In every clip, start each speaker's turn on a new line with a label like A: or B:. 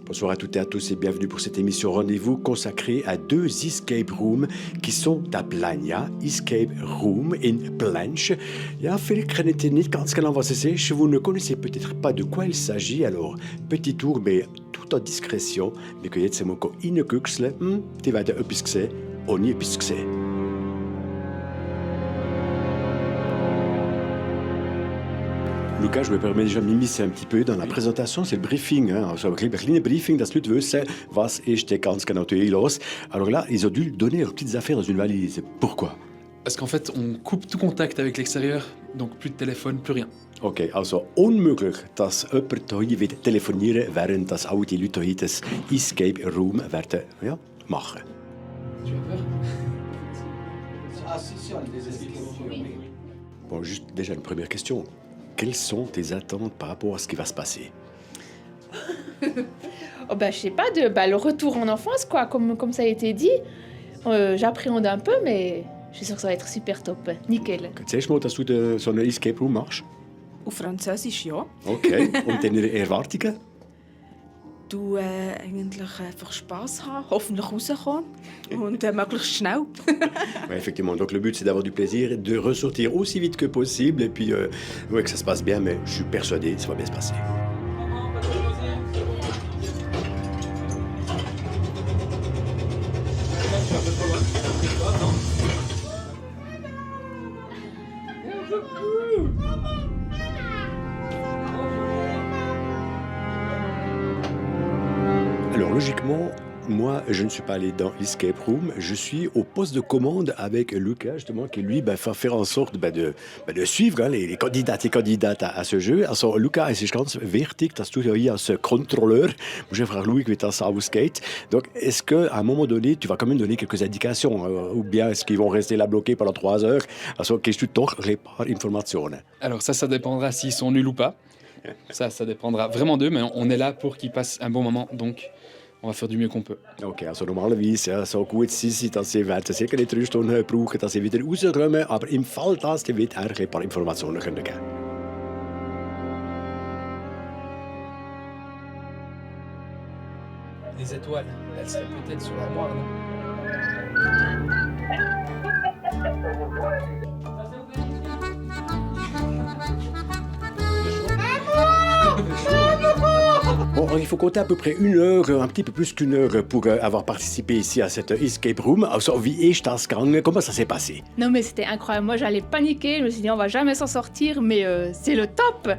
A: Bonsoir à toutes et à tous et bienvenue pour cette émission rendez-vous consacrée à deux escape rooms qui sont à Plania. Escape Room in Planche. Ja, veel krennet niet ganz genau was es ist. Vous ne connaissez peut-être pas de quoi il s'agit, alors petit tour, mais tout en discrétion. Mais que jetzt mal reingüchseln, die werden etwas sehen, ohne etwas gesehen. Lucas, je me permets déjà de m'immiscer un petit peu dans la présentation, c'est le briefing. Also ein kleines Briefing, dass die Leute wissen, was ist ganz genau los. Alors là, ils ont dû donner leurs petites affaires dans une valise. Pourquoi?
B: Parce qu'en fait, on coupe tout contact avec l'extérieur, donc plus de téléphone, plus rien.
A: Okay, also unmöglich, dass jemand hier wird telefonieren, während das all die Leute hier das Escape Room werden machen.
B: Tu as peur?
A: Bon, juste déjà une première question. Quelles sont tes attentes par rapport à ce qui va se passer?
C: Oh bah, je sais pas, le retour en enfance, quoi, comme ça a été dit. J'appréhende un peu, mais je suis sûre que ça va être super top. Nickel.
A: Zuerst mal, dass du so einen Escape Room machst?
D: Auf Französisch, ja.
A: Okay, und deine Erwartungen?
D: Du eigentlich einfach Spass haben, hoffentlich rauskommen und möglichst schnell.
A: Ouais, effectivement, donc le but c'est d'avoir du plaisir, de ressortir aussi vite que possible et puis ouais, que ça se passe bien, mais je suis persuadé que ça va bien se passer. Alors logiquement, moi, je ne suis pas allé dans l'Escape Room, je suis au poste de commande avec Lucas, justement, qui lui va faire en sorte de suivre les candidates à ce jeu. Also, Lucas, es ist ganz wichtig, dass du hier als Contrôleur, je vais faire Louis wie das ausgeht. Donc, est-ce qu'à un moment donné, tu vas quand même donner quelques indications, ou bien est-ce qu'ils vont rester là bloqués pendant 3 heures? Also, kriegst du doch ein paar Informationen?
B: Alors ça dépendra s'ils sont nuls ou pas. Ça dépendra vraiment d'eux, mais on est là pour qu'ils passent un bon moment, donc on va faire du mieux qu'on peut.
A: Okay, also normalerweise, ja, so gut sind sie, dass sie werden sicher nicht 3 Stunden brauchen, dass sie wieder rauskommen, aber im Fall das, dann wird er ein paar Informationen geben können.
B: Les étoiles, elles seraient peut-être sur l'armoire, non?
A: Bon, il faut compter à peu près 1 heure, un petit peu plus qu'1 heure pour avoir participé ici à cette escape room. Also, wie ist das gegangen? Comment ça s'est passé?
C: Non mais c'était incroyable, moi j'allais paniquer, je me suis dit on va jamais s'en sortir, mais c'est le top.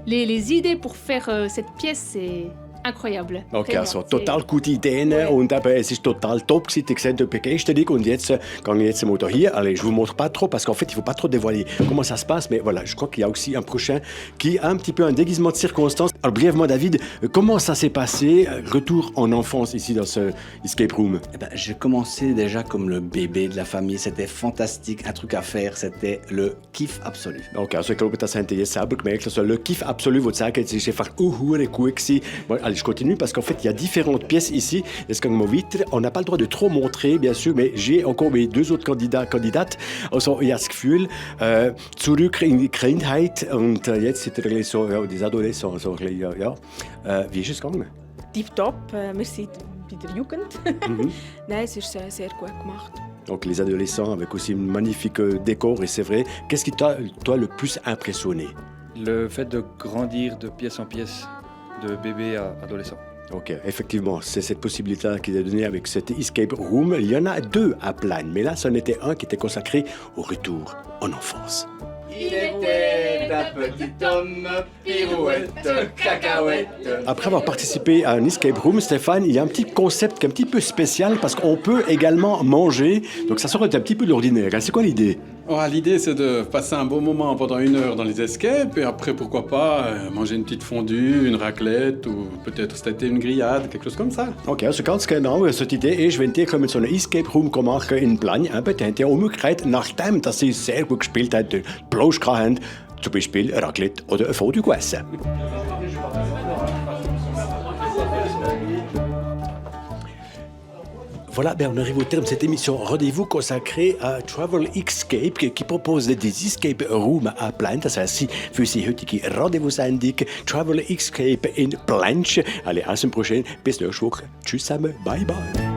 C: Les idées pour faire cette pièce, c'est incroyable.
A: Okay,
C: Vraiment,
A: also total gute Ideen und eben, es ist total top gewesen. Ihr seht die Begeisterung und jetzt gehe ich jetzt mal hier. Allez, je vous montre pas trop parce qu'en fait, il faut pas trop dévoiler comment ça se passe, mais voilà, je crois qu'il y a aussi un prochain qui a un petit peu un déguisement de circonstances. Alors brièvement, David, comment ça s'est passé? Retour en enfance ici dans ce escape room.
E: J'ai commencé déjà comme le bébé de la famille. C'était fantastique, un truc à faire. C'était le kiff absolu.
A: Okay, also ich glaube, das habt ihr jetzt selber gemerkt. Also le kiff absolu, wo sagen, es ist einfach hure gut gewesen. Bon, allez, je continue parce qu'en fait, il y a différentes pièces ici. Jetzt gehen wir weiter. On n'a pas le droit de trop montrer, bien sûr, mais j'ai encore mes 2 autres Kandidaten. Also, ich habe das Gefühl, zurück in die Kindheit und jetzt sind wir so, ja, des Adolescents, so ein bisschen, ja. Wie ist es gegangen?
D: Tipptopp, wir sind bei der Jugend. Nein, es ist sehr gut gemacht.
A: Donc les adolescents avec aussi un magnifique décor et c'est vrai. Qu'est-ce qui t'a, toi, le plus impressionné?
F: Le fait de grandir de pièce en pièce, de bébé à adolescent.
A: Ok, effectivement, c'est cette possibilité qu'il a donnée avec cet escape room. Il y en a 2 à Plane, mais là, c'en était un qui était consacré au retour en enfance.
G: Il était un petit homme, pirouette, cacahuète.
A: Après avoir participé à un escape room, Stéphane, il y a un petit concept qui est un petit peu spécial parce qu'on peut également manger. Donc ça sort un petit peu de l'ordinaire. C'est quoi l'idée?
H: L'idée, c'est de passer un bon moment pendant 1 heure dans les escapes et après, pourquoi pas, manger une petite fondue, une raclette ou peut-être cet été une grillade, quelque chose comme ça.
A: Okay, also ganz genau, cette Idee ist, wenn ihr mit so einem Escape Room machen in Plane, dann habt ihr auch Möglichkeit, nachdem dass sie sehr gut gespielt haben, Plausch haben, zum Beispiel Raclette oder ein Fondue essen. Voilà, ben on arrive au terme de cette émission. Rendez-vous consacrée à Travel Escape qui propose des escape rooms à Plain. Das heißt, sie für Sie heutige Rendezvous-Sendung Travel Escape in Planch. Allez, à la semaine prochaine. Bis nächste Woche. Tschüss zusammen. Bye bye.